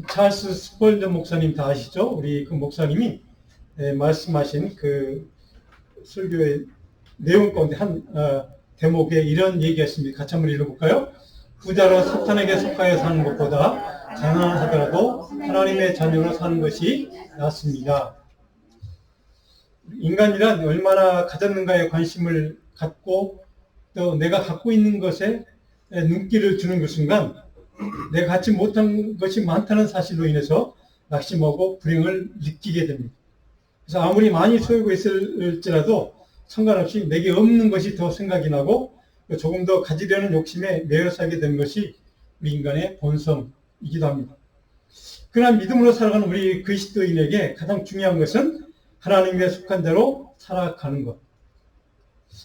찰스 스펄전 목사님 다 아시죠? 우리 그 목사님이 말씀하신 그 설교의 내용 가운데 한 대목에 이런 얘기했습니다. 같이 한번 읽어볼까요? 부자로 사탄에게 속하여 사는 것보다 가난하더라도 하나님의 자녀로 사는 것이 낫습니다. 인간이란 얼마나 가졌는가에 관심을 갖고 또 내가 갖고 있는 것에 눈길을 주는 그 순간 내가 갖지 못한 것이 많다는 사실로 인해서 낙심하고 불행을 느끼게 됩니다. 그래서 아무리 많이 소유가 있을지라도 상관없이 내게 없는 것이 더 생각이 나고 조금 더 가지려는 욕심에 매여 살게 되는 것이 우리 인간의 본성이기도 합니다. 그러나 믿음으로 살아가는 우리 그리스도인에게 가장 중요한 것은 하나님에 속한 자로 살아가는 것.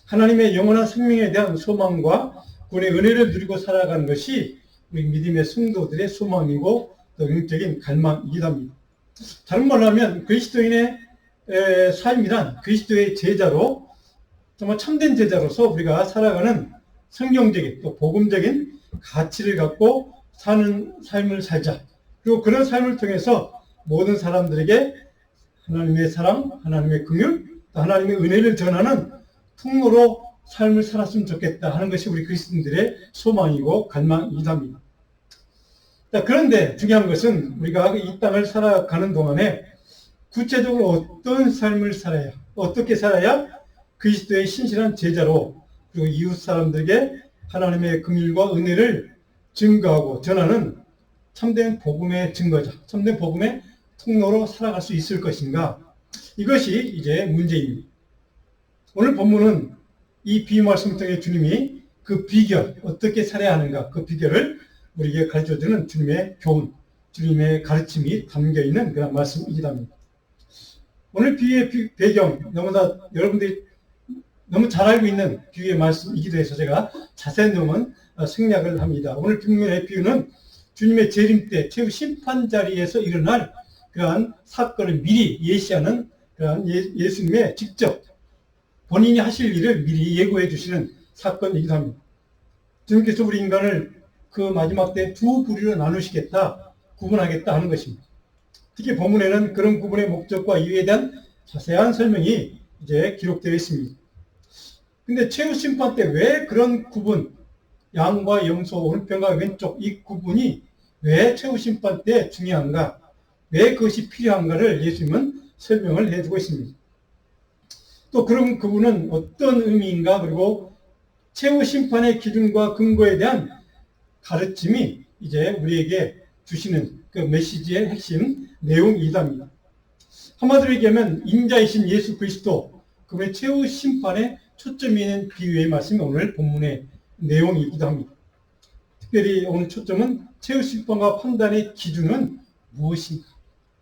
하나님의 영원한 생명에 대한 소망과 구원의 은혜를 누리고 살아가는 것이 우리 믿음의 성도들의 소망이고 또 영적인 갈망이기도 합니다. 다른 말로 하면 그리스도인의 삶이란 그리스도의 제자로 정말 참된 제자로서 우리가 살아가는 성경적인 또 복음적인 가치를 갖고 사는 삶을 살자. 그리고 그런 삶을 통해서 모든 사람들에게 하나님의 사랑, 하나님의 긍휼, 또 하나님의 은혜를 전하는 통로로 삶을 살았으면 좋겠다 하는 것이 우리 그리스도인들의 소망이고 갈망이기도 합니다. 그런데 중요한 것은 우리가 이 땅을 살아가는 동안에 구체적으로 어떤 삶을 살아야, 어떻게 살아야 그리스도의 신실한 제자로 그리고 이웃 사람들에게 하나님의 긍휼과 은혜를 증거하고 전하는 참된 복음의 증거자, 참된 복음의 통로로 살아갈 수 있을 것인가? 이것이 이제 문제입니다. 오늘 본문은 이 비유 말씀을 통해 주님이 그 비결, 어떻게 살아야 하는가, 그 비결을 우리에게 가르쳐주는 주님의 교훈, 주님의 가르침이 담겨있는 그런 말씀이기도 합니다. 오늘 비유의 배경, 너무나 여러분들이 너무 잘 알고 있는 비유의 말씀이기도 해서 제가 자세한 내용은 생략을 합니다. 오늘 본문의 비유는 주님의 재림 때 최후 심판 자리에서 일어날 그러한 사건을 미리 예시하는 그러한 예수님의 직접 본인이 하실 일을 미리 예고해 주시는 사건이기도 합니다. 주님께서 우리 인간을 그 마지막 때 두 부류로 나누시겠다, 구분하겠다 하는 것입니다. 특히 본문에는 그런 구분의 목적과 이유에 대한 자세한 설명이 이제 기록되어 있습니다. 근데 최후 심판 때 왜 그런 구분, 양과 염소, 오른편과 왼쪽 이 구분이 왜 최후 심판 때 중요한가, 왜 그것이 필요한가를 예수님은 설명을 해주고 있습니다. 또 그런 구분은 어떤 의미인가, 그리고 최후 심판의 기준과 근거에 대한 가르침이 이제 우리에게 주시는 그 메시지의 핵심 내용이기도 합니다. 한마디로 얘기하면 인자이신 예수 그리스도, 그분의 최후 심판에 초점이 있는 비유의 말씀이 오늘 본문의 내용이기도 합니다. 특별히 오늘 초점은 최후 심판과 판단의 기준은 무엇인가?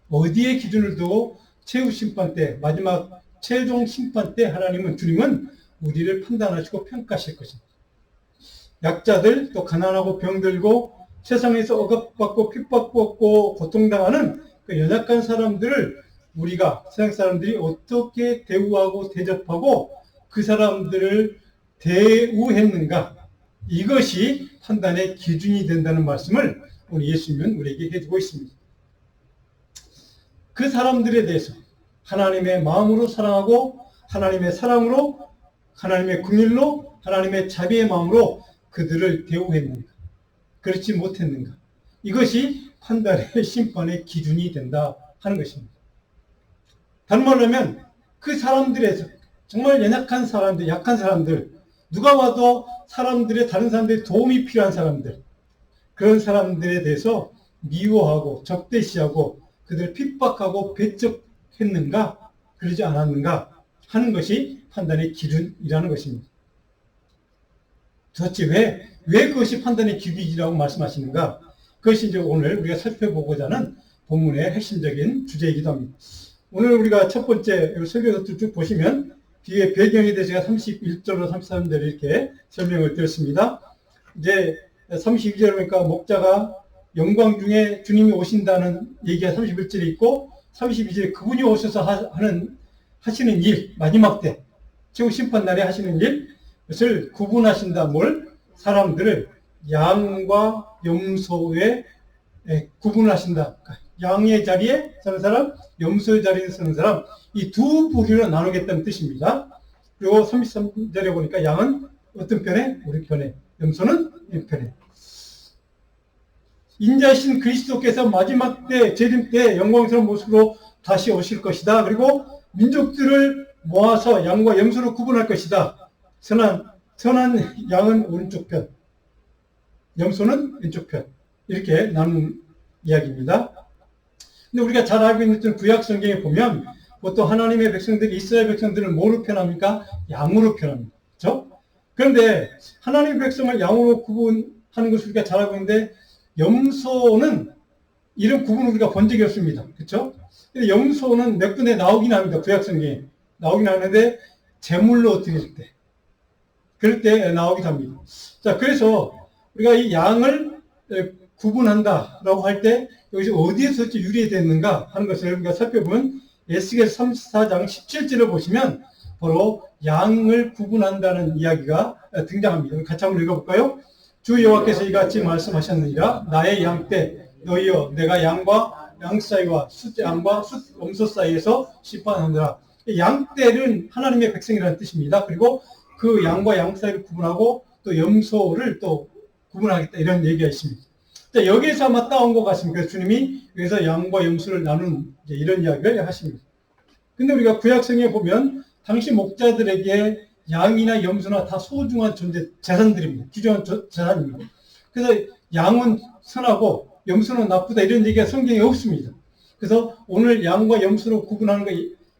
어디에 기준을 두고 최후 심판 때, 마지막 최종 심판 때 주님은 우리를 판단하시고 평가하실 것입니다. 약자들, 또 가난하고 병들고 세상에서 억압받고 핍박받고 고통당하는 그 연약한 사람들을 우리가, 세상 사람들이 어떻게 대우하고 대접하고 그 사람들을 대우했는가, 이것이 판단의 기준이 된다는 말씀을 오늘 예수님은 우리에게 해주고 있습니다. 그 사람들에 대해서 하나님의 마음으로 사랑하고 하나님의 사랑으로, 하나님의 긍휼로, 하나님의 자비의 마음으로 그들을 대우했는가, 그렇지 못했는가, 이것이 판단의 심판의 기준이 된다 하는 것입니다. 다른 말로 하면 그 사람들에서 정말 연약한 사람들, 약한 사람들, 누가 와도 다른 사람들의 도움이 필요한 사람들, 그런 사람들에 대해서 미워하고 적대시하고 그들을 핍박하고 배척했는가, 그러지 않았는가 하는 것이 판단의 기준이라는 것입니다. 도대체 왜 그것이 판단의 기준이라고 말씀하시는가? 그것이 이제 오늘 우리가 살펴보고자 하는 본문의 핵심적인 주제이기도 합니다. 오늘 우리가 첫 번째 설교서 쭉 보시면 뒤에 배경에 대해서 제가 31절로 33절을 이렇게 설명을 드렸습니다. 이제 32절 보니까 목자가 영광 중에 주님이 오신다는 얘기가 31절에 있고, 32절에 그분이 오셔서 하시는 일, 마지막 때 최후 심판 날에 하시는 일, 그것을 구분하신다. 사람들을 양과 염소의 구분을 하신다. 양의 자리에 서는 사람, 염소의 자리에 서는 사람, 이 두 부류로 나누겠다는 뜻입니다. 그리고 33절에 보니까 양은 어떤 편에? 우리 편에. 염소는 이 편에. 인자신 그리스도께서 마지막 때, 재림 때 영광스러운 모습으로 다시 오실 것이다. 그리고 민족들을 모아서 양과 염소로 구분할 것이다. 선한 양은 오른쪽 편, 염소는 왼쪽 편. 이렇게 나눈 이야기입니다. 근데 우리가 잘 알고 있는 구약 성경에 보면 보통 하나님의 백성들이, 이스라엘 백성들을 뭐로 표현합니까? 양으로 표현합니다. 그렇죠? 그런데 하나님의 백성을 양으로 구분하는 것을 우리가 잘 알고 있는데 염소는 이런 구분을 우리가 본 적이 없습니다. 그렇죠? 근데 염소는 몇 군데 나오긴 합니다. 구약 성경에 나오긴 하는데 제물로 드릴 때, 그럴 때 나오기도 합니다. 자, 그래서 우리가 이 양을 구분한다라고 할 때 여기서 어디에서 유래됐는가 하는 것을 우리가 살펴보면 에스겔 34장 17절을 보시면 바로 양을 구분한다는 이야기가 등장합니다. 같이 한번 읽어볼까요? 주 여호와께서 이같이 말씀하셨느니라. 나의 양떼 너희여, 내가 양과 양 사이와 숫양과 숫염소 사이에서 심판하느라. 양떼는 하나님의 백성이라는 뜻입니다. 그리고 그 양과 양 사이를 구분하고 또 염소를 또 구분하겠다, 이런 얘기가 있습니다. 자, 여기에서 아마 따온 것 같습니다. 주님이 여기서 양과 염소를 나눈 이런 이야기를 하십니다. 근데 우리가 구약성에 보면 당시 목자들에게 양이나 염소나 다 소중한 존재, 재산들입니다. 귀중한 재산입니다. 그래서 양은 선하고 염소는 나쁘다, 이런 얘기가 성경에 없습니다. 그래서 오늘 양과 염소로 구분하는 것,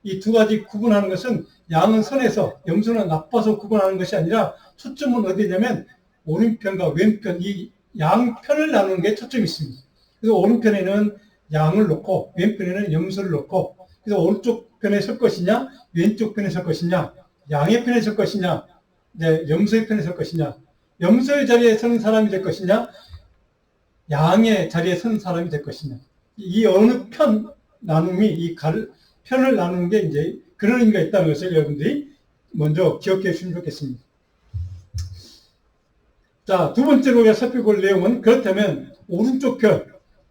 이 두 가지 구분하는 것은 양은 선해서 염소는 나빠서 구분하는 것이 아니라 초점은 어디냐면 오른편과 왼편, 이 양편을 나누는 게 초점이 있습니다. 그래서 오른편에는 양을 놓고 왼편에는 염소를 놓고, 그래서 오른쪽 편에 설 것이냐 왼쪽 편에 설 것이냐, 양의 편에 설 것이냐 염소의 편에 설 것이냐, 염소의 자리에 서는 사람이 될 것이냐 양의 자리에 서는 사람이 될 것이냐, 이 어느 편 나눔이, 이 편을 나누는 게 이제 그런 의미가 있다는 것을 여러분들이 먼저 기억해 주시면 좋겠습니다. 자, 두 번째로 우리가 살펴볼 내용은, 그렇다면 오른쪽 편,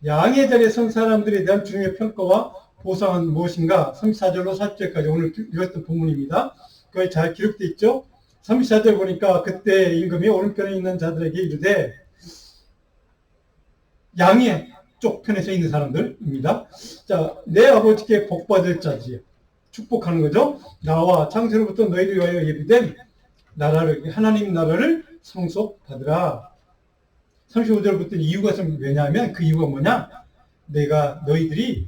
양의 자리에 선 사람들에 대한 주님의 평가와 보상은 무엇인가? 34절로 40절까지 오늘 읽었던 본문입니다. 거기 잘 기록되어 있죠? 34절 보니까 그때 임금이 오른편에 있는 자들에게 이르되, 양의 쪽 편에 서 있는 사람들입니다. 자, 내 아버지께 복받을 자지, 축복하는 거죠. 나와 창세로부터 너희를 위하여 예비된 나라를, 하나님 나라를 상속받으라. 35절부터 이유가 좀, 왜냐하면 그 이유가 뭐냐? 너희들이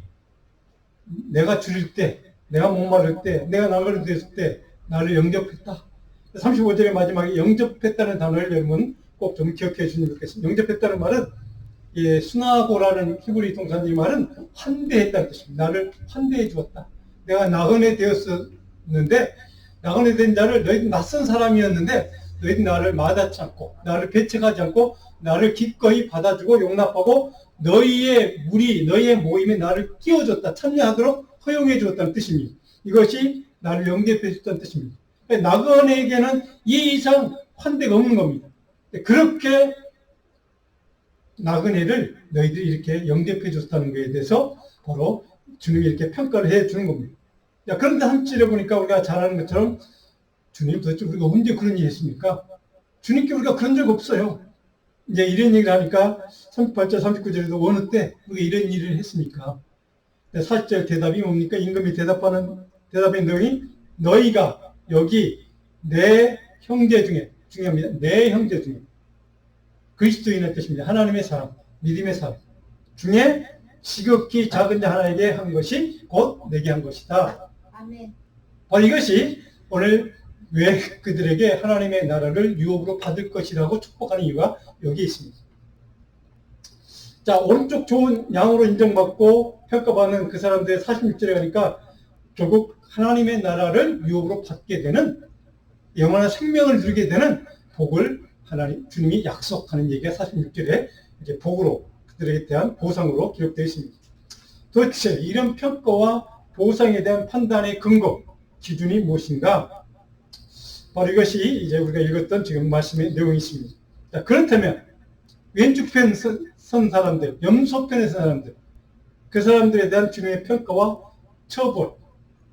내가 줄일 때, 내가 목마를 때, 내가 나그네 되었을 때 나를 영접했다. 35절의 마지막에 영접했다는 단어를 여러분 꼭 좀 기억해 주시면 좋겠습니다. 영접했다는 말은, 수나고라는 히브리 동사의 말은 환대했다는 뜻입니다. 나를 환대해 주었다. 내가 나그네 되었었는데, 나그네 된 자를, 너희들 낯선 사람이었는데 너희들 나를 마다치 않고, 나를 배척하지 않고, 나를 기꺼이 받아주고 용납하고, 너희의 무리, 너희의 모임에 나를 끼워줬다, 참여하도록 허용해 주었다는 뜻입니다. 이것이 나를 영접해 줬다는 뜻입니다. 나그네에게는 이 이상 환대가 없는 겁니다. 그렇게 나그네를 너희들이 이렇게 영접해 줬다는 것에 대해서 바로 주님이 이렇게 평가를 해 주는 겁니다. 자, 그런데 한줄에 보니까 우리가 잘 아는 것처럼, 주님 도대체 우리가 언제 그런 일을 했습니까? 주님께 우리가 그런 적 없어요. 이제 이런 얘기를 하니까 38절, 39절에도 어느 때 우리가 이런 일을 했습니까? 40절 대답이 뭡니까? 임금이 대답하는 대답의 내용이, 너희가 여기 내 형제 중에, 중요합니다. 내 형제 중에, 그리스도인의 뜻입니다. 하나님의 사람, 믿음의 사람 중에 지극히 작은 자 하나에게 한 것이 곧 내게 한 것이다. 아멘. 바로 이것이 오늘 왜 그들에게 하나님의 나라를 유업으로 받을 것이라고 축복하는 이유가 여기에 있습니다. 자, 오른쪽 좋은 양으로 인정받고 평가받는 그 사람들의 46절에 가니까 결국 하나님의 나라를 유업으로 받게 되는, 영원한 생명을 누리게 되는 복을 주님이 약속하는 얘기가 46절에 이제 복으로, 그들에 대한 보상으로 기록되어 있습니다. 도대체 이런 평가와 보상에 대한 판단의 근거, 기준이 무엇인가? 바로 이것이 이제 우리가 읽었던 지금 말씀의 내용이 있습니다. 자, 그렇다면 왼쪽 편 선 사람들, 염소편에 선 사람들, 그 사람들에 대한 주님의 평가와 처벌,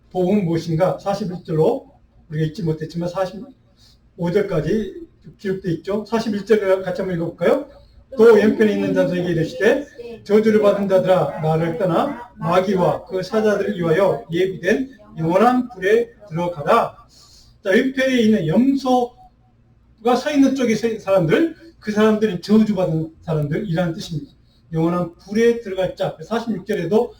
복음은 무엇인가? 41절로 우리가 읽지 못했지만 45절까지 기록되어 있죠. 41절 같이 한번 읽어볼까요? 또 왼편에 있는 자들에게 이르시되 저주를 받은 자들아 나를 떠나 마귀와 그 사자들을 위하여 예비된 영원한 불에 들어가라. 자, 왼편에 있는 염소가 서 있는 쪽에 서 있는 사람들, 그 사람들은 저주받은 사람들이라는 뜻입니다. 영원한 불에 들어갈 자. 46절에도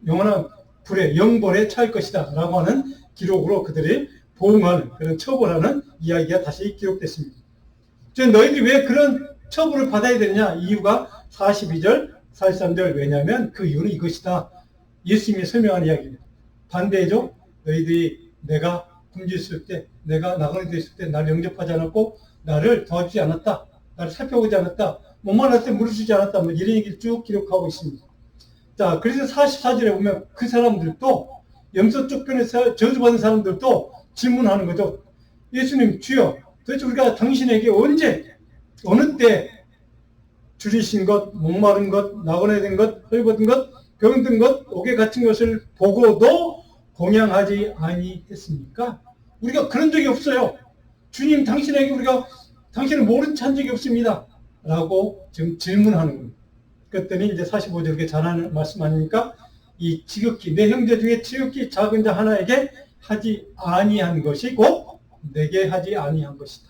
영원한 불에, 영벌에 처할 것이다 라고 하는 기록으로 그들이 보응하는, 그런 처벌하는 이야기가 다시 기록됐습니다. 너희들이 왜 그런 처벌을 받아야 되느냐? 이유가 42절, 43절. 왜냐하면 그 이유는 이것이다. 예수님이 설명한 이야기입니다. 반대죠. 너희들이 내가 굶주렸을 때, 내가 나그네 되었을 때 나를 영접하지 않았고 나를 도와주지 않았다. 나를 살펴보지 않았다. 목마를 때 물을 주지 않았다. 뭐 이런 얘기를 쭉 기록하고 있습니다. 자, 그래서 44절에 보면 그 사람들도, 염소 쫓겨내서 저주받은 사람들도 질문하는 거죠. 예수님, 주여, 도대체 우리가 당신에게 언제, 어느 때 줄이신 것, 목마른 것, 나그네 된 것, 헐벗은 것, 병든 것, 옥에 갇힌 것을 보고도 공양하지 아니했습니까? 우리가 그런 적이 없어요. 주님, 당신에게 우리가 당신을 모른 채 한 적이 없습니다. 라고 지금 질문하는 겁니다. 그랬더니 이제 45절 이렇게 잘하는 말씀 아닙니까? 이 지극히, 내 형제 중에 지극히 작은 자 하나에게 하지 아니한 것이 곧 내게 하지 아니한 것이다.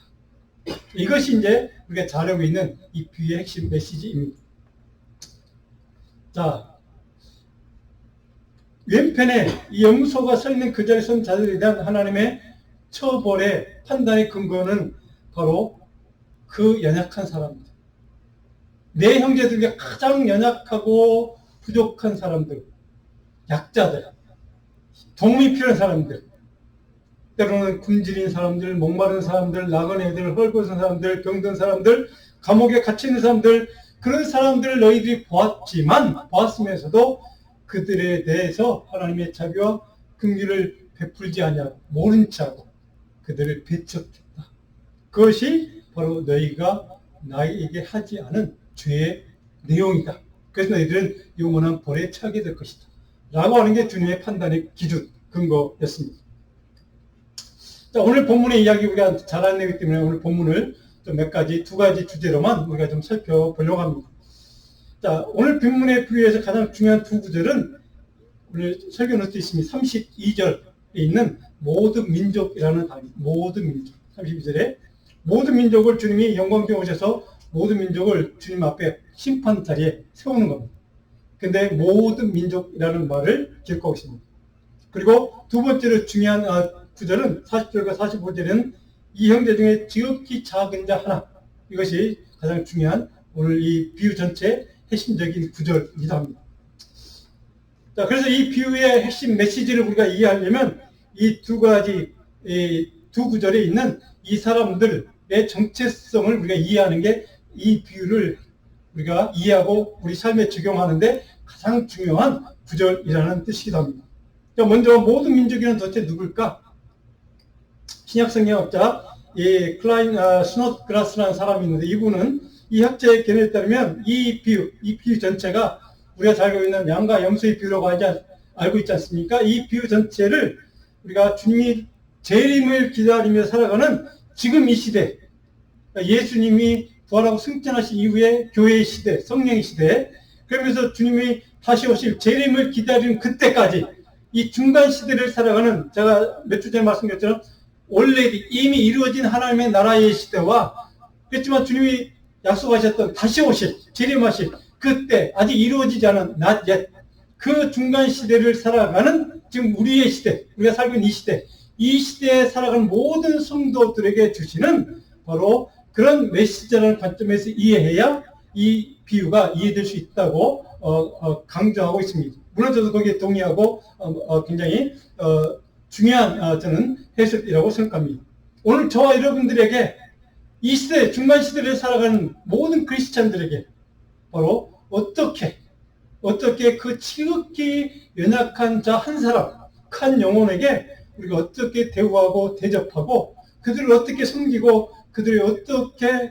이것이 이제 우리가 잘 알고 있는 이 비유의 핵심 메시지입니다. 자, 왼편에 이 염소가 서 있는 그 자리에 선 자들에 대한 하나님의 처벌의 판단의 근거는 바로 그 연약한 사람들. 내 형제들 중에 가장 연약하고 부족한 사람들, 약자들, 도움이 필요한 사람들, 때로는 굶주린 사람들, 목마른 사람들, 나그네들, 헐벗은 사람들, 병든 사람들, 감옥에 갇혀있는 사람들, 그런 사람들을 너희들이 보았으면서도 그들에 대해서 하나님의 자비와 긍휼을 베풀지 아니하고 모른 척하고 그들을 배척했다. 그것이 바로 너희가 나에게 하지 않은 죄의 내용이다. 그래서 너희들은 영원한 벌에 처하게 될 것이다. 라고 하는 게 주님의 판단의 기준, 근거였습니다. 자, 오늘 본문의 이야기 우리가 잘 알기 때문에 오늘 본문을 좀 두 가지 주제로만 우리가 좀 살펴보려고 합니다. 자, 오늘 본문의 비유에서 가장 중요한 두 구절은 오늘 설교 노트에 있습니다. 32절에 있는 모든 민족이라는 단위, 모든 민족. 32절에 모든 민족을 주님이 영광중에 오셔서 모든 민족을 주님 앞에 심판 자리에 세우는 겁니다. 근데 모든 민족이라는 말을 기록하고 있습니다. 그리고 두 번째로 중요한 구절은 40절과 45절에는 이 형제 중에 지극히 작은 자 하나, 이것이 가장 중요한 오늘 이 비유 전체의 핵심적인 구절이기도 합니다. 자, 그래서 이 비유의 핵심 메시지를 우리가 이해하려면 이 두 가지, 두 구절에 있는 이 사람들의 정체성을 우리가 이해하는 게 이 비유를 우리가 이해하고 우리 삶에 적용하는데 가장 중요한 구절이라는 뜻이기도 합니다. 자, 먼저 모든 민족이란 도대체 누굴까? 신약 성경학자 클라인 스노트그라스라는 사람이 있는데 이분은 이 학자의 견해에 따르면 이 비유 전체가 우리가 잘 알고 있는 양과 염소의 비유라고 알고 있지 않습니까? 이 비유 전체를 우리가 주님이 재림을 기다리며 살아가는 지금 이 시대, 예수님이 부활하고 승천하신 이후에 교회의 시대, 성령의 시대, 그러면서 주님이 다시 오실 재림을 기다리는 그때까지 이 중간 시대를 살아가는, 제가 몇 주 전에 말씀드렸처럼 원래 이미 이루어진 하나님의 나라의 시대와, 그렇지만 주님이 약속하셨던 다시 오실, 재림하실 그때 아직 이루어지지 않은 not yet, 그 중간 시대를 살아가는 지금 우리의 시대, 우리가 살고 있는 이 시대에 살아가는 모든 성도들에게 주시는 바로 그런 메시지라는 관점에서 이해해야 이 비유가 이해될 수 있다고 강조하고 있습니다. 물론 저도 거기에 동의하고 굉장히 중요한 저는 해석이라고 생각합니다. 오늘 저와 여러분들에게 이 시대, 중간 시대를 살아가는 모든 크리스찬들에게 바로 어떻게 그 지극히 연약한 자 한 사람, 한 영혼에게 우리가 어떻게 대우하고 대접하고 그들을 어떻게 섬기고 그들을 어떻게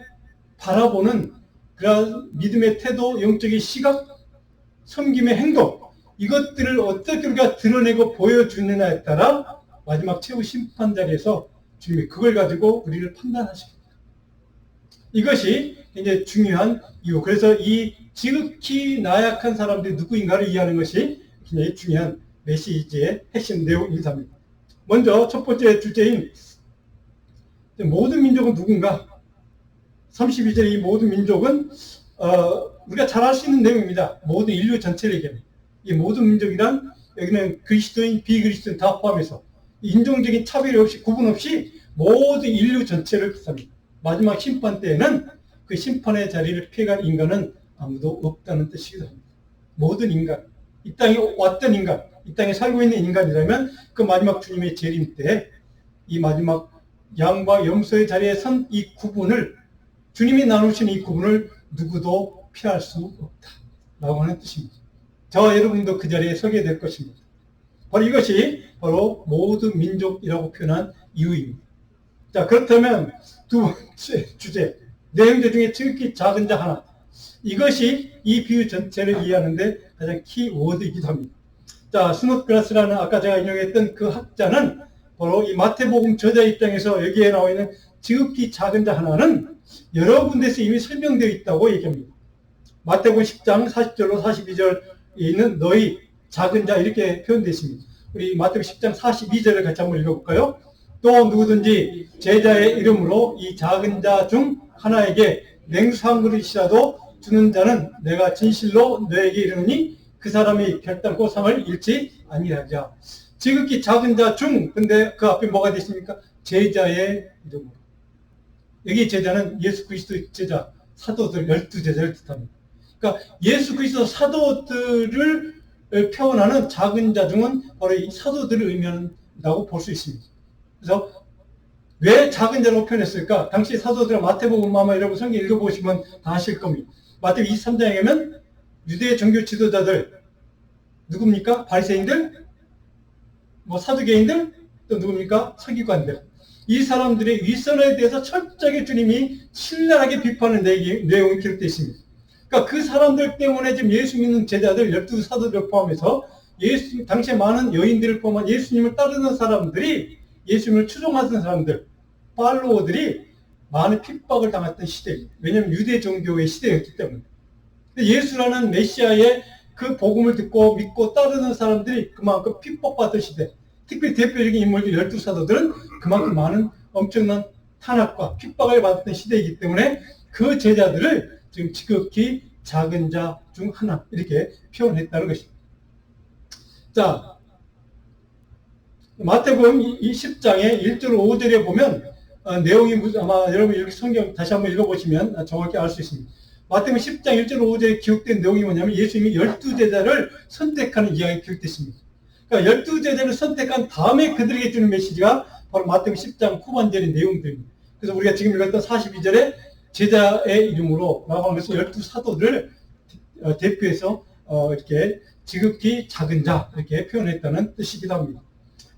바라보는 그러한 믿음의 태도, 영적인 시각, 섬김의 행동, 이것들을 어떻게 우리가 드러내고 보여주느냐에 따라 마지막 최후 심판 자리에서 주님이 그걸 가지고 우리를 판단하십니다. 이것이 굉장히 중요한 이유. 그래서 이 지극히 나약한 사람들이 누구인가를 이해하는 것이 굉장히 중요한 메시지의 핵심 내용입니다. 먼저 첫 번째 주제인 모든 민족은 누군가? 32절의 이 모든 민족은 우리가 잘 알 수 있는 내용입니다. 모든 인류 전체를 얘기합니다. 이 모든 민족이란 여기는 그리스도인, 비그리스도인 다 포함해서 인종적인 차별 없이 구분 없이 모든 인류 전체를 뜻합니다. 마지막 심판 때에는 그 심판의 자리를 피해갈 인간은 아무도 없다는 뜻이기도 합니다. 모든 인간, 이 땅에 왔던 인간, 이 땅에 살고 있는 인간이라면 그 마지막 주님의 재림 때 이 마지막 양과 염소의 자리에 선 이 구분을, 주님이 나누신 이 구분을 누구도 피할 수 없다라고 하는 뜻입니다. 저와 여러분도 그 자리에 서게 될 것입니다. 바로 이것이 바로 모든 민족이라고 표현한 이유입니다. 자, 그렇다면 두 번째 주제, 내용들 중에 지극히 작은 자 하나, 이것이 이 비유 전체를 이해하는데 가장 키워드이기도 합니다. 자, 스노크라스라는 아까 제가 인용했던 그 학자는 바로 이 마태복음 저자 입장에서 여기에 나와 있는 지극히 작은 자 하나는 여러 군데서 이미 설명되어 있다고 얘기합니다. 마태복음 10장 40절로 42절에 있는 너희 작은 자 이렇게 표현되어 있습니다. 우리 마태복음 10장 42절을 같이 한번 읽어볼까요? 또 누구든지 제자의 이름으로 이 작은 자 중 하나에게 냉수 한 그릇이라도 주는 자는 내가 진실로 너에게 이르노니 그 사람이 결단코 상을 잃지 아니하리라. 지극히 작은 자 중, 근데 그 앞에 뭐가 되십니까? 제자의 이름으로. 여기 제자는 예수 그리스도의 제자, 사도들 12제자를 뜻합니다. 그러니까 예수 그리스도 사도들을 표현하는 작은 자 중은 바로 이 사도들을 의미한다고 볼 수 있습니다. 그래서 왜 작은 자라고 표현했을까? 당시 사도들은 마태복음 아마 여러분 성경 읽어보시면 다 아실 겁니다. 마태복음 23장에 가면 유대 종교 지도자들 누굽니까? 바리새인들, 뭐 사두개인들, 또 누굽니까? 서기관들. 이 사람들의 위선에 대해서 철저하게 주님이 신랄하게 비판하는 내용이 기록되어 있습니다. 그러니까 그 사람들 때문에 지금 예수 믿는 제자들 12사도를 포함해서 당시에 많은 여인들을 포함한 예수님을 따르는 사람들이, 예수님을 추종하던 사람들, 팔로워들이 많은 핍박을 당했던 시대입니다. 왜냐하면 유대 종교의 시대였기 때문에. 예수라는 메시아의 그 복음을 듣고 믿고 따르는 사람들이 그만큼 핍박받은 시대. 특히 대표적인 인물들 12사도들은 그만큼 많은 엄청난 탄압과 핍박을 받았던 시대이기 때문에 그 제자들을 지금 지극히 작은 자 중 하나 이렇게 표현했다는 것입니다. 자, 마태복음 20장의 1절 5절에 보면 내용이 아마 여러분 이렇게 성경 다시 한번 읽어보시면 정확히 알 수 있습니다. 마태복음 10장 1절 5절에 기록된 내용이 뭐냐면 예수님이 12제자를 선택하는 이야기가 기록됐습니다. 그러니까 12제자를 선택한 다음에 그들에게 주는 메시지가 바로 마태복음 10장 후반절의 내용들입니다. 그래서 우리가 지금 읽었던 42절에 제자의 이름으로 라고 하면서 12사도를 대표해서 이렇게 지극히 작은 자 이렇게 표현했다는 뜻이기도 합니다.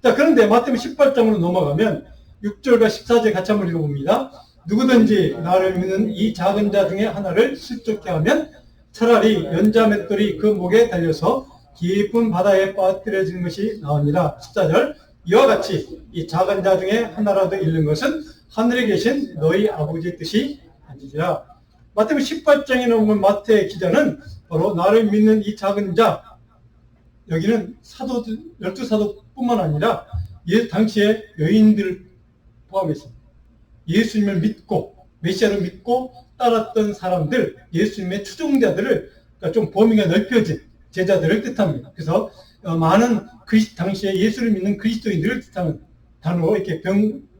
자, 그런데 마태복음 18장으로 넘어가면 6절과 14절 같이 한번 읽어봅니다. 누구든지 나를 믿는 이 작은 자 중에 하나를 실족케 하면 차라리 연자 맷돌이 그 목에 달려서 깊은 바다에 빠뜨려지는 것이 나옵니다. 14절 이와 같이 이 작은 자 중에 하나라도 잃는 것은 하늘에 계신 너희 아버지의 뜻이 아니니라. 마태복음 18장에 나오는 마태 기자는 바로 나를 믿는 이 작은 자, 여기는 사도들 12사도뿐만 아니라 당시에 여인들을 포함해서 예수님을 믿고 메시아를 믿고 따랐던 사람들, 예수님의 추종자들을, 그러니까 좀 범위가 넓혀진 제자들을 뜻합니다. 그래서 많은 당시에 예수를 믿는 그리스도인들을 뜻하는 단어로 이렇게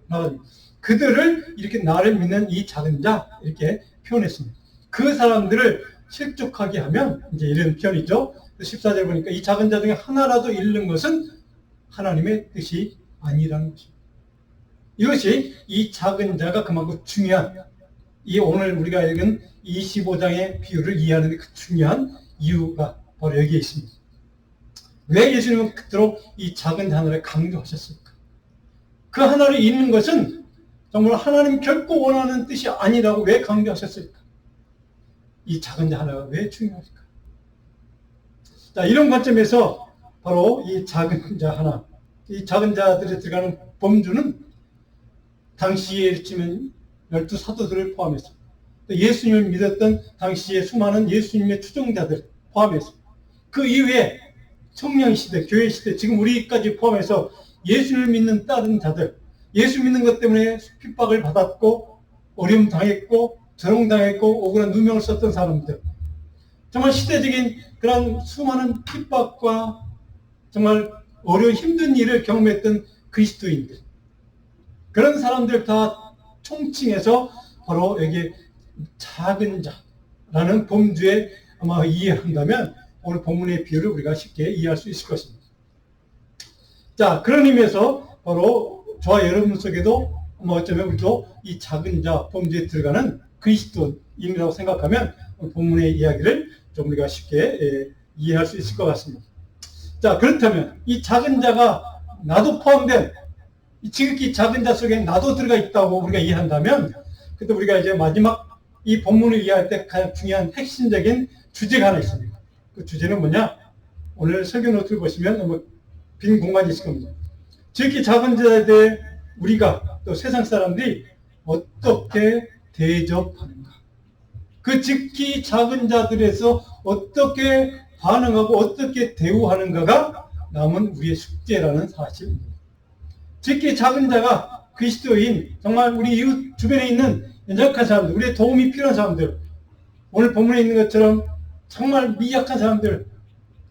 나갑니다. 그들을 이렇게 나를 믿는 이 작은 자 이렇게 표현했습니다. 그 사람들을 실족하게 하면 이제 이런 표현이죠. 14절 보니까 이 작은 자 중에 하나라도 잃는 것은 하나님의 뜻이 아니라는 것입니다. 이것이 이 작은 자가 그만큼 중요한, 이 오늘 우리가 읽은 25장의 비유를 이해하는 그 중요한 이유가 바로 여기에 있습니다. 왜 예수님은 그토록 이 작은 하나를 강조하셨을까? 그 하나를 잃는 것은 정말 하나님 결코 원하는 뜻이 아니라고 왜 강조하셨을까? 이 작은 자 하나가 왜 중요할까? 자, 이런 관점에서 바로 이 작은 자 하나, 이 작은 자들에 들어가는 범주는 당시에 치면 12사도들을 포함해서 예수님을 믿었던 당시에 수많은 예수님의 추종자들 포함해서 그 이후에 청년시대, 교회시대, 지금 우리까지 포함해서 예수를 믿는 다른 자들, 예수 믿는 것 때문에 핍박을 받았고 어려움 당했고 조롱당했고 억울한 누명을 썼던 사람들, 정말 시대적인 그런 수많은 핍박과 정말 어려운 힘든 일을 경험했던 그리스도인들, 그런 사람들 다 총칭해서 바로 여기 작은 자라는 범주에 아마 이해한다면 오늘 본문의 비유를 우리가 쉽게 이해할 수 있을 것입니다. 자, 그런 의미에서 바로 저와 여러분 속에도 어쩌면 우리도 이 작은 자 범주에 들어가는 그리스도인이라고 생각하면 본문의 이야기를 좀 우리가 쉽게 이해할 수 있을 것 같습니다. 자, 그렇다면 이 작은 자가 나도 포함된 지극히 작은 자 속에 나도 들어가 있다고 우리가 이해한다면 그때 우리가 이제 마지막 이 본문을 이해할 때 가장 중요한 핵심적인 주제가 하나 있습니다. 그 주제는 뭐냐? 오늘 설교 노트를 보시면 빈 공간이 있을 겁니다. 지극히 작은 자에 대해 우리가 또 세상 사람들이 어떻게 대접하는가? 그 지극히 작은 자들에서 어떻게 반응하고 어떻게 대우하는가가 남은 우리의 숙제라는 사실입니다. 지극히 작은 자가 그리스도인, 정말 우리 이웃 주변에 있는 연약한 사람들, 우리의 도움이 필요한 사람들, 오늘 본문에 있는 것처럼 정말 미약한 사람들,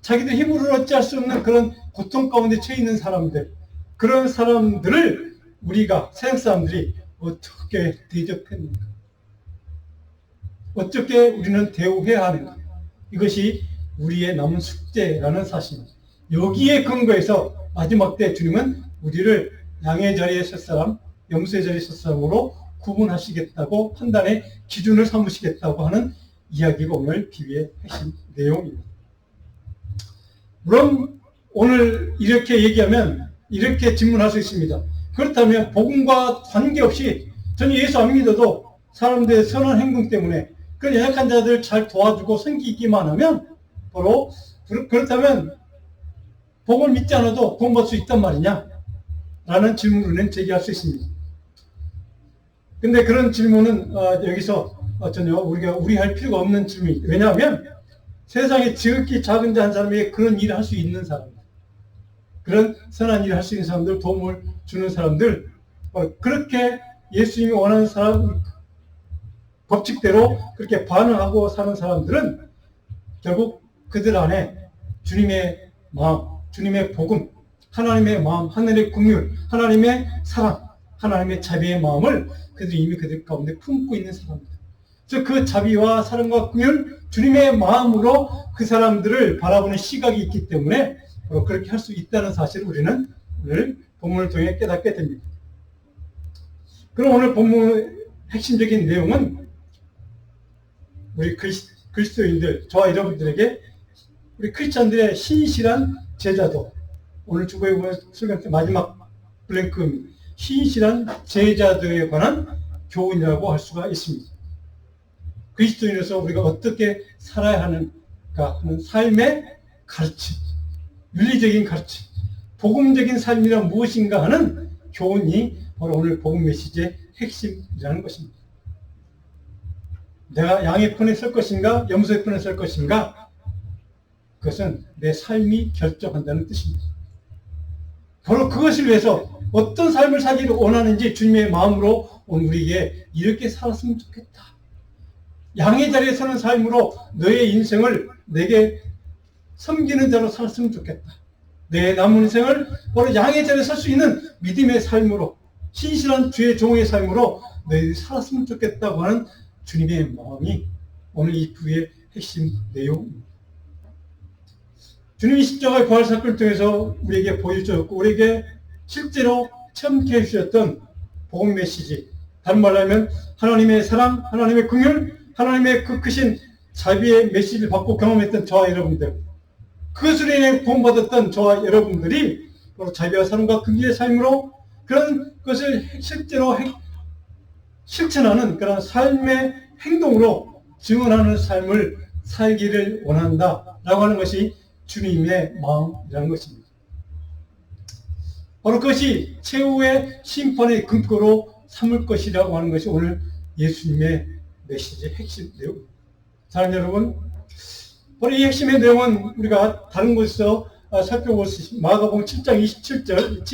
자기들 힘으로 어찌할 수 없는 그런 고통 가운데 처해 있는 사람들, 그런 사람들을 우리가 세상 사람들이 어떻게 대접했는가, 어떻게 우리는 대우해야 하는가, 이것이 우리의 남은 숙제라는 사실입니다. 여기에 근거해서 마지막 때 주님은 우리를 양의 자리에 설 사람, 염소의 자리에 설 사람으로 구분하시겠다고 판단의 기준을 삼으시겠다고 하는 이야기가 오늘 비유의 핵심 내용입니다. 물론 오늘 이렇게 얘기하면 이렇게 질문할 수 있습니다. 그렇다면 복음과 관계없이 저는 예수 안 믿어도 사람들의 선한 행동 때문에 그 연약한 자들을 잘 도와주고 섬기기만 하면 바로 그렇다면 복음을 믿지 않아도 구원받을 수 있단 말이냐? 라는 질문을 제기할 수 있습니다. 근데 그런 질문은 여기서 전혀 우리 할 필요가 없는 질문입니다. 왜냐하면 세상에 지극히 작은 자 한 사람에게 그런 일을 할 수 있는 사람들, 그런 선한 일을 할 수 있는 사람들, 도움을 주는 사람들, 그렇게 예수님이 원하는 사람 법칙대로 그렇게 반응하고 사는 사람들은 결국 그들 안에 주님의 마음, 주님의 복음, 하나님의 마음, 하늘의 긍휼, 하나님의 사랑, 하나님의 자비의 마음을 그들이 이미 그들 가운데 품고 있는 사람들. 그래서 그 자비와 사랑과 긍휼, 주님의 마음으로 그 사람들을 바라보는 시각이 있기 때문에 그렇게 할 수 있다는 사실을 우리는 오늘 본문을 통해 깨닫게 됩니다. 그럼 오늘 본문의 핵심적인 내용은 우리 그리스도인들, 저와 여러분들에게 우리 크리스찬들의 신실한 제자도, 오늘 주보에 보면 설교 마지막 블랭크입니다. 신실한 제자들에 관한 교훈이라고 할 수가 있습니다. 그리스도인으로서 우리가 어떻게 살아야 하는가 하는 삶의 가르침, 윤리적인 가르침, 복음적인 삶이란 무엇인가 하는 교훈이 바로 오늘 복음 메시지의 핵심이라는 것입니다. 내가 양의 편에 설 것인가, 염소의 편에 설 것인가, 그것은 내 삶이 결정한다는 뜻입니다. 바로 그것을 위해서 어떤 삶을 살기를 원하는지 주님의 마음으로 오늘 우리에게 이렇게 살았으면 좋겠다. 양의 자리에 서는 삶으로 너의 인생을 내게 섬기는 자로 살았으면 좋겠다. 내 남은 인생을 바로 양의 자리에 설 수 있는 믿음의 삶으로, 신실한 주의 종의 삶으로 너희들이 살았으면 좋겠다고 하는 주님의 마음이 오늘 이 부의 핵심 내용입니다. 주님이 십자가의 부활 사건을 통해서 우리에게 보여주셨고 우리에게 실제로 체험케 해주셨던 복음 메시지, 다른 말로 하면 하나님의 사랑, 하나님의 긍휼, 하나님의 그 크신 자비의 메시지를 받고 경험했던 저와 여러분들, 그것으로 인해 구원받았던 저와 여러분들이 바로 자비와 사랑과 긍휼의 삶으로 그런 것을 실제로 실천하는 그런 삶의 행동으로 증언하는 삶을 살기를 원한다라고 하는 것이 주님의 마음이라는 것입니다. 바로 그것이 최후의 심판의 근거로 삼을 것이라고 하는 것이 오늘 예수님의 메시지의 핵심 내용입니다. 사랑하는 여러분, 바로 이 핵심의 내용은 우리가 다른 곳에서 살펴볼 수 있습니다. 마가복음 7장 27절,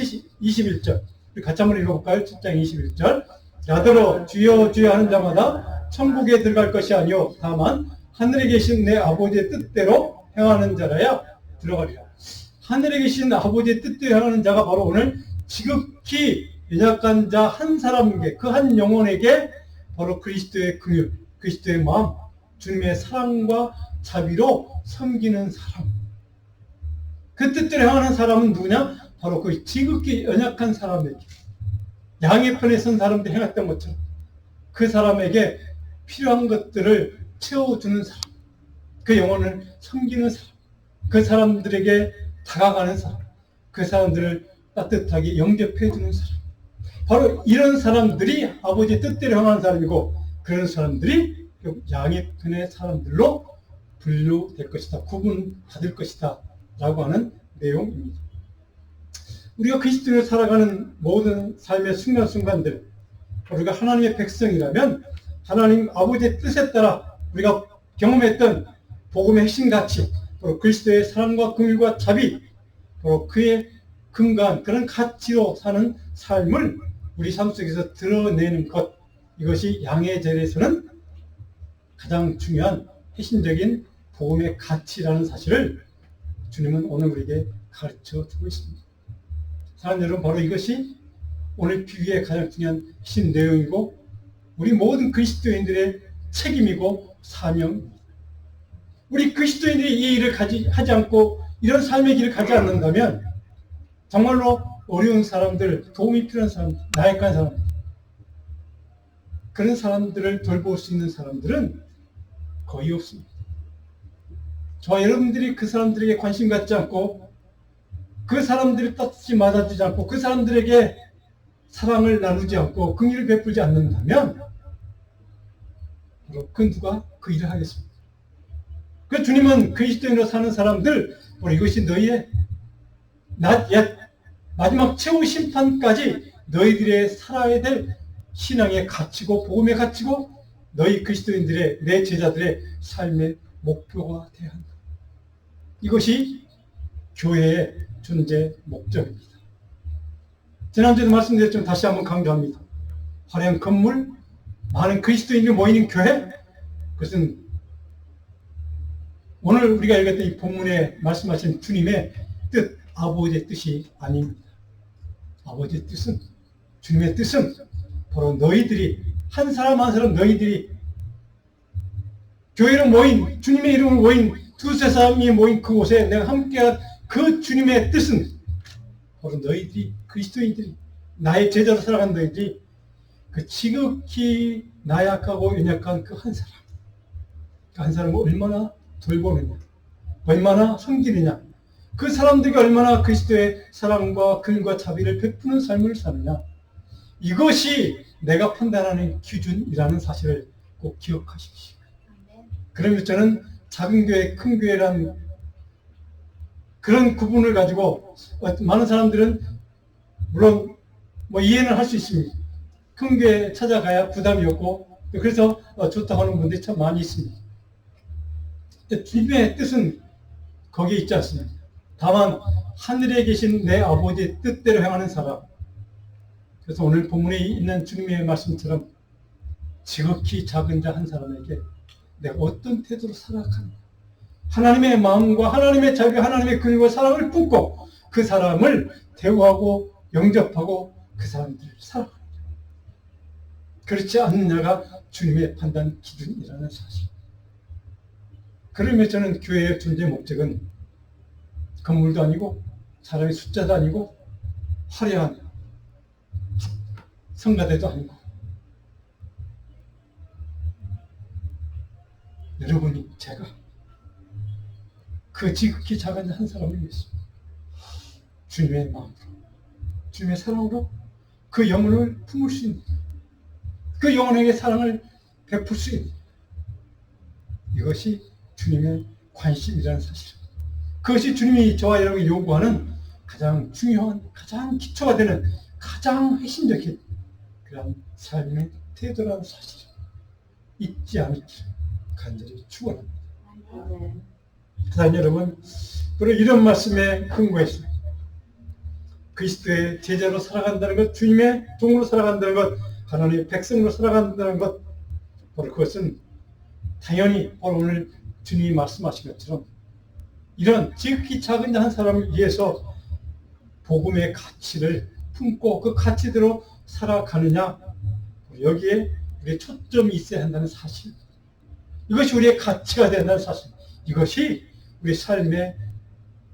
21절. 우리 같이 한번 읽어볼까요? 7장 21절. 야더러 주여 주여 하는 자마다 천국에 들어갈 것이 아니요 다만 하늘에 계신 내 아버지의 뜻대로 행하는 자라야 들어가리라. 하늘에 계신 아버지의 뜻대로 행하는 자가 바로 오늘 지극히 연약한 자 한 사람에게, 그 한 영혼에게 바로 그리스도의 긍휼, 그리스도의 마음, 주님의 사랑과 자비로 섬기는 사람. 그 뜻대로 행하는 사람은 누구냐? 바로 그 지극히 연약한 사람에게, 양의 편에 선 사람들이 행했던 것처럼 그 사람에게 필요한 것들을 채워주는 사람, 그 영혼을 섬기는 사람, 그 사람들에게 다가가는 사람, 그 사람들을 따뜻하게 영접해주는 사람, 바로 이런 사람들이 아버지의 뜻대로 행하는 사람이고, 그런 사람들이 양의 편의 사람들로 분류될 것이다, 구분받을 것이다 라고 하는 내용입니다. 우리가 그리스도인으로 살아가는 모든 삶의 순간순간들, 우리가 하나님의 백성이라면 하나님 아버지의 뜻에 따라 우리가 경험했던 복음의 핵심 가치, 바로 그리스도의 사랑과 긍휼과 자비, 바로 그의 근간, 그런 가치로 사는 삶을 우리 삶 속에서 드러내는 것, 이것이 양의 제례에서는 가장 중요한 핵심적인 복음의 가치라는 사실을 주님은 오늘 우리에게 가르쳐 주고 있습니다. 사랑하는 여러분, 바로 이것이 오늘 비유의 가장 중요한 핵심 내용이고 우리 모든 그리스도인들의 책임이고 사명입니다. 우리 그리스도인들이 이 일을 하지 않고 이런 삶의 길을 가지 않는다면 정말로 어려운 사람들, 도움이 필요한 사람들, 나약한 사람들, 그런 사람들을 돌볼 수 있는 사람들은 거의 없습니다. 저와 여러분들이 그 사람들에게 관심 갖지 않고 그 사람들을 따뜻히 맞아주지 않고 그 사람들에게 사랑을 나누지 않고 긍휼을 베풀지 않는다면 바로 그 누가 그 일을 하겠습니까? 그 주님은 그리스도인으로 사는 사람들, 바로 이것이 너희의 마지막 최후 심판까지 너희들의 살아야 될 신앙의 가치고 복음의 가치고 너희 그리스도인들의, 내 제자들의 삶의 목표가 되어야 한다. 이것이 교회의 존재 목적입니다. 지난주에도 말씀드렸지만 다시 한번 강조합니다. 화려한 건물, 많은 그리스도인들이 모이는 교회, 그것은 오늘 우리가 읽었던 이 본문에 말씀하신 주님의 뜻, 아버지의 뜻이 아닙니다. 아버지의 뜻은, 주님의 뜻은 바로 너희들이, 한 사람 한 사람 너희들이 교회로 모인, 주님의 이름으로 모인 두세 사람이 모인 그곳에 내가 함께한 그 주님의 뜻은 바로 너희들이, 그리스도인들이, 나의 제자로 살아간 너희들이 그 지극히 나약하고 연약한 그 한 사람, 그 한 사람을 얼마나 돌보느냐, 얼마나 섬기느냐, 그 사람들이 얼마나 그리스도의 사랑과 긍휼과 자비를 베푸는 삶을 사느냐, 이것이 내가 판단하는 기준이라는 사실을 꼭 기억하십시오. 그러면 저는 작은 교회, 큰 교회란 그런 구분을 가지고 많은 사람들은 물론 이해는 할 수 있습니다. 큰 교회 찾아가야 부담이 없고 그래서 좋다고 하는 분들이 참 많이 있습니다. 주님의 뜻은 거기에 있지 않습니다. 다만 하늘에 계신 내 아버지의 뜻대로 행하는 사람, 그래서 오늘 본문에 있는 주님의 말씀처럼 지극히 작은 자 한 사람에게 내가 어떤 태도로 살아가는가, 하나님의 마음과 하나님의 자비, 하나님의 긍휼과 사랑을 품고 그 사람을 대우하고 영접하고 그 사람들을 사랑합니다. 그렇지 않느냐가 주님의 판단 기준이라는 사실. 그러면 저는 교회의 존재 목적은 건물도 아니고 사람의 숫자도 아니고 화려한 성가대도 아니고 여러분이, 제가 그 지극히 작은 한 사람을 위해서 주님의 마음으로, 주님의 사랑으로 그 영혼을 품을 수 있는, 그 영혼에게 사랑을 베풀 수 있는, 이것이 주님의 관심이라는 사실. 그것이 주님이 저와 여러분이 요구하는 가장 중요한, 가장 기초가 되는 가장 핵심적인 그런 삶의 태도라는 사실. 잊지 않기를 간절히 축원합니다. 사랑하는 여러분, 그리고 이런 말씀에 근거해서 그리스도의 제자로 살아간다는 것, 주님의 종으로 살아간다는 것, 하나님의 백성으로 살아간다는 것, 바로 그것은 당연히 바로 오늘 주님이 말씀하신 것처럼 이런 지극히 작은 한 사람을 위해서 복음의 가치를 품고 그 가치대로 살아가느냐, 여기에 우리의 초점이 있어야 한다는 사실. 이것이 우리의 가치가 된다는 사실. 이것이 우리 삶의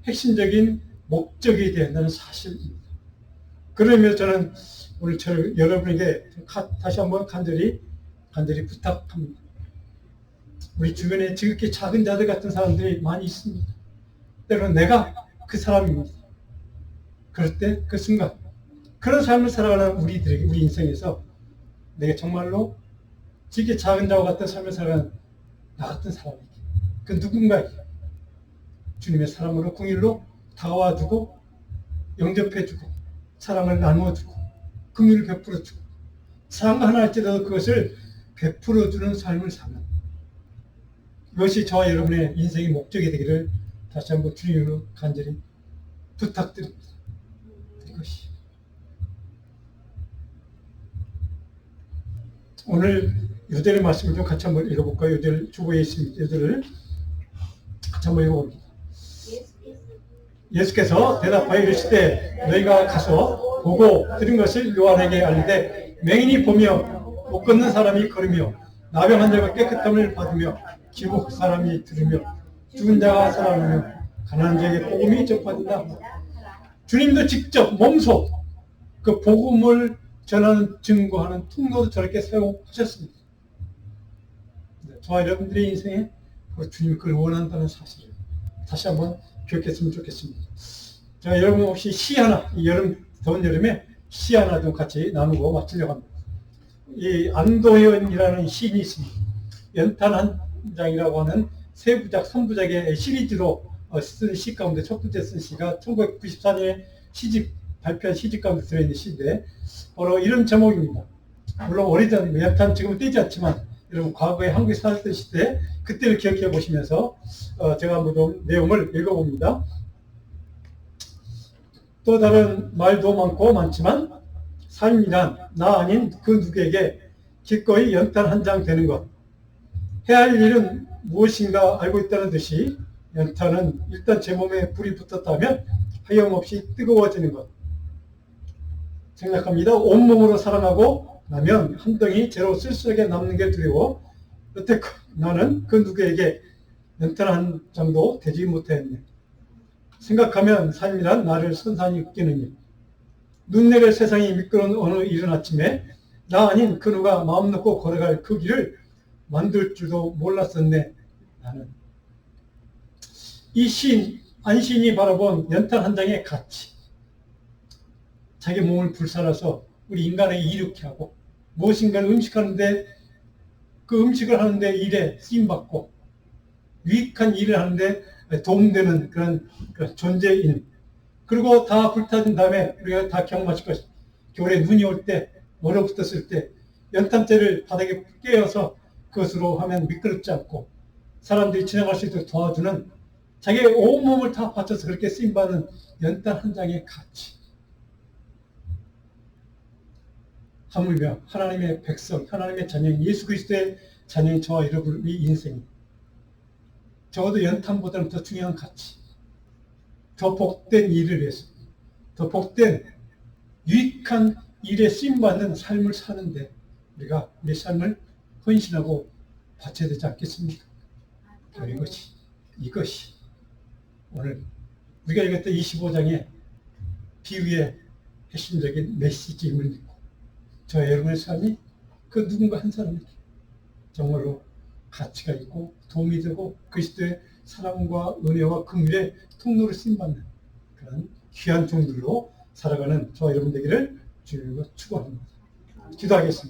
핵심적인 목적이 된다는 사실입니다. 그러면 저는 오늘 여러분에게 다시 한번 간절히 부탁합니다. 우리 주변에 지극히 작은 자들 같은 사람들이 많이 있습니다. 때로는 내가 그 사람입니다. 그럴 때 그 순간 그런 삶을 살아가는 우리들에게, 우리 인생에서 내가 정말로 지극히 작은 자와 같은 삶을 살아가는 나 같은 사람에게, 그 누군가에게 주님의 사랑으로 긍휼로 다가와주고 영접해주고 사랑을 나누어주고 긍휼을 베풀어주고 사랑과 하나 할지라도 그것을 베풀어주는 삶을 사는, 이것이 저와 여러분의 인생의 목적이 되기를 다시 한번 주님으로 간절히 부탁드립니다. 이것이 오늘 요절의 말씀을 좀 같이 한번 읽어볼까요? 요절 주보에 있습니다. 요절을 같이 한번 읽어봅니다. 예수께서 대답하여 이르시되 너희가 가서 보고 들은 것을 요한에게 알리되 맹인이 보며 못 걷는 사람이 걸으며 나병한 자가 깨끗함을 받으며 기복 사람이 들으며 죽은 자가 살아나며 가난한 자에게 복음이 전파된다. 주님도 직접 몸소 그 복음을 전하는, 증거하는 통로도 저렇게 사용하셨습니다. 저와 여러분들의 인생에 주님이 그걸 원한다는 사실을 다시 한번 기억했으면 좋겠습니다. 자, 여러분 혹시 시 하나, 이 더운 여름에 시 하나 좀 같이 나누고 마치려고 합니다. 이 안도현이라는 시인이 있습니다. 연탄 한 장이라고 하는 세 부작, 3부작의 시리즈로 쓴 시 가운데 첫 번째 쓴 시가 1994년에 발표한 시집 가운데 들어있는 시인데 바로 이런 제목입니다. 물론 오래전 연탄 지금은 떼지 않지만 여러분 과거에 한국에 살았던 시대 그때를 기억해 보시면서 제가 한번 좀 내용을 읽어봅니다. 또 다른 말도 많지만 삶이란 나 아닌 그 누구에게 기꺼이 연탄 한 장 되는 것, 해야 할 일은 무엇인가 알고 있다는 듯이 연탄은 일단 제 몸에 불이 붙었다면 하염없이 뜨거워지는 것 생각합니다. 온몸으로 사랑하고 나면 한 덩이 재로 쓸쓸하게 남는 게 두려워 여태껏 나는 그 누구에게 연탄 한 장도 되지 못했네. 생각하면 삶이란 나를 선산히 웃기는 일, 눈 내릴 세상이 미끄러운 어느 이른 아침에 나 아닌 그 누가 마음 놓고 걸어갈 그 길을 만들 줄도 몰랐었네. 나는 이 시인 안시인이 바라본 연탄 한 장의 가치, 자기 몸을 불살라서 우리 인간을 이롭게 하고 무엇인가를 음식하는데 그 음식을 하는데 일에 쓰임받고 유익한 일을 하는데 도움되는 그런 존재인, 그리고 다 불타진 다음에 우리가 다 경험하실 것입니다. 겨울에 눈이 올 때, 얼어붙었을 때 연탄재를 바닥에 깨어서 그것으로 하면 미끄럽지 않고 사람들이 지나갈 수 있도록 도와주는, 자기의 온몸을 다 바쳐서 그렇게 쓰임받는 연탄 한 장의 가치. 하물며 하나님의 백성, 하나님의 자녀인 예수 그리스도의 자녀인 저와 여러분의 인생이 적어도 연탄보다는 더 중요한 가치, 더 복된 일을 위해서, 더 복된 유익한 일에 쓰임받는 삶을 사는데 우리가 우리 삶을 헌신하고 바쳐야 되지 않겠습니까? 이것이 오늘 우리가 읽었던 25장의 비유의 핵심적인 메시지임을 믿고 저와 여러분의 삶이 그 누군가 한 사람에게 정말로 가치가 있고 도움이 되고 그리스도의 사랑과 은혜와 긍휼의 통로를 쓰임받는 그런 귀한 종들로 살아가는 저와 여러분 되기를 주님으로 축원합니다. 기도하겠습니다.